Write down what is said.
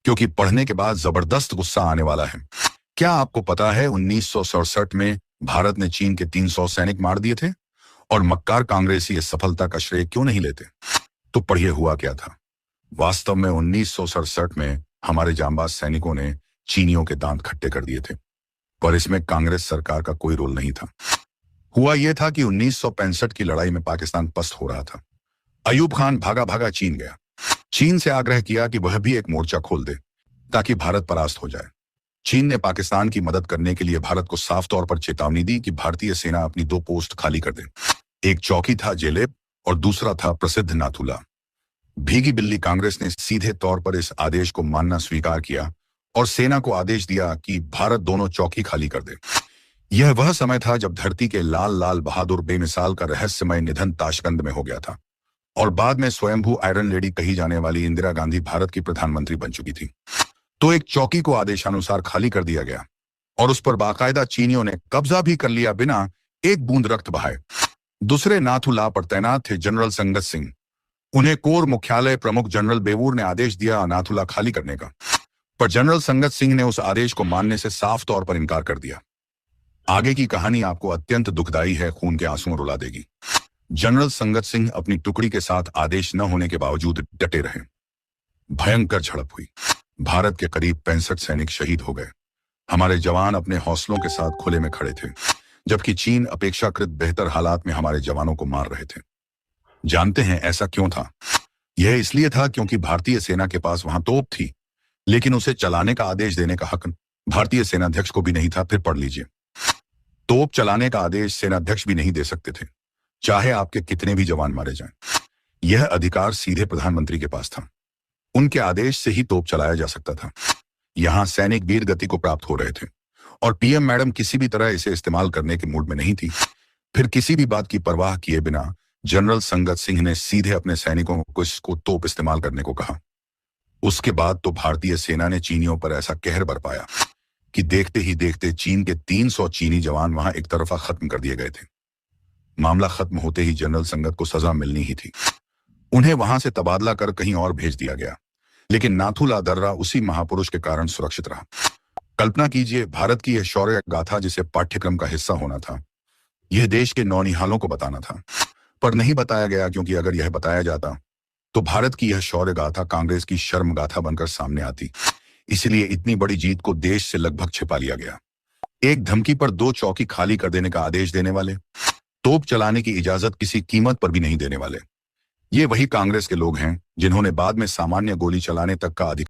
क्योंकि पढ़ने के बाद जबरदस्त गुस्सा आने वाला है। क्या आपको पता है 1967 में भारत ने चीन के 300 सैनिक मार दिए थे? और मक्कार कांग्रेसी इस सफलता का श्रेय क्यों नहीं लेते? तो पढ़िए हुआ क्या था। वास्तव में 1967 में हमारे जांबाज सैनिकों ने चीनियों के दांत खट्टे कर दिए थे, पर इसमें कांग्रेस सरकार का कोई रोल नहीं था। हुआ यह था कि 1965 की लड़ाई में पाकिस्तान पस्त हो रहा था। अयूब खान भागा भागा चीन गया। चीन से आग्रह किया कि वह भी एक मोर्चा खोल दे ताकि भारत परास्त हो जाए। चीन ने पाकिस्तान की मदद करने के लिए भारत को साफ तौर पर चेतावनी दी कि भारतीय सेना अपनी 2 पोस्ट खाली कर दे। एक चौकी था जेलेब और दूसरा था प्रसिद्ध नाथुला। भीगी बिल्ली कांग्रेस ने सीधे तौर पर इस आदेश को मानना स्वीकार किया और सेना को आदेश दिया कि भारत दोनों चौकी खाली कर दे। यह वह समय था जब धरती के लाल लाल बहादुर बेमिसाल का रहस्यमय निधन ताशकंद में हो गया था और बाद में स्वयंभू आयरन लेडी कही जाने वाली इंदिरा गांधी भारत की प्रधानमंत्री बन चुकी थी। तो एक चौकी को आदेशानुसार खाली कर दिया गया और उस पर बाकायदा चीनियों ने कब्जा भी कर लिया बिना एक बूंद रक्त बहाए। दूसरे नाथुला पर तैनात थे जनरल संगत सिंह। उन्हें कोर मुख्यालय प्रमुख जनरल बेवूर ने आदेश दिया नाथुला खाली करने का, पर जनरल संगत सिंह ने उस आदेश को मानने से साफ तौर पर इनकार कर दिया। आगे की कहानी आपको अत्यंत दुखदाई है, खून के आंसू रुला देगी। जनरल संगत सिंह अपनी टुकड़ी के साथ आदेश न होने के बावजूद डटे रहे। भयंकर झड़प हुई। भारत के करीब 65 सैनिक शहीद हो गए। हमारे जवान अपने हौसलों के साथ खुले में खड़े थे, जबकि चीन अपेक्षाकृत बेहतर हालात में हमारे जवानों को मार रहे थे। जानते हैं ऐसा क्यों था? यह इसलिए था क्योंकि भारतीय सेना के पास वहां तोप थी, लेकिन उसे चलाने का आदेश देने का हक भारतीय सेनाध्यक्ष को भी नहीं था। फिर पढ़ लीजिए, तोप चलाने का आदेश सेनाध्यक्ष भी नहीं दे सकते थे, चाहे आपके कितने भी जवान मारे जाएं। यह अधिकार सीधे प्रधानमंत्री के पास था। उनके आदेश से ही तोप चलाया जा सकता था। यहां सैनिक वीर गति को प्राप्त हो रहे थे और पीएम मैडम किसी भी तरह इसे इस्तेमाल करने के मूड में नहीं थी। फिर किसी भी बात की परवाह किए बिना जनरल संगत सिंह ने सीधे अपने सैनिकों को इसको तोप इस्तेमाल करने को कहा। उसके बाद तो भारतीय सेना ने चीनियों पर ऐसा कहर बरपाया कि देखते ही देखते चीन के 300 चीनी जवान वहां एक तरफा खत्म कर दिए गए थे। मामला खत्म होते ही जनरल संगत को सजा मिलनी ही थी। उन्हें वहां से तबादला कर कहीं और भेज दिया गया, लेकिन नाथुला दर्रा उसी महापुरुष के कारण सुरक्षित रहा। कल्पना कीजिए, भारत की यह शौर्य गाथा जिसे पाठ्यक्रम का हिस्सा होना था, यह देश के नौनिहालों को बताना था, पर नहीं बताया गया, क्योंकि अगर यह बताया जाता तो भारत की यह शौर्य गाथा कांग्रेस की शर्म गाथा बनकर सामने आती। इसलिए इतनी बड़ी जीत को देश से लगभग छिपा लिया गया। एक धमकी पर 2 चौकी खाली कर देने का आदेश देने वाले, तोप चलाने की इजाजत किसी कीमत पर भी नहीं देने वाले, ये वही कांग्रेस के लोग हैं जिन्होंने बाद में सामान्य गोली चलाने तक का अधिकार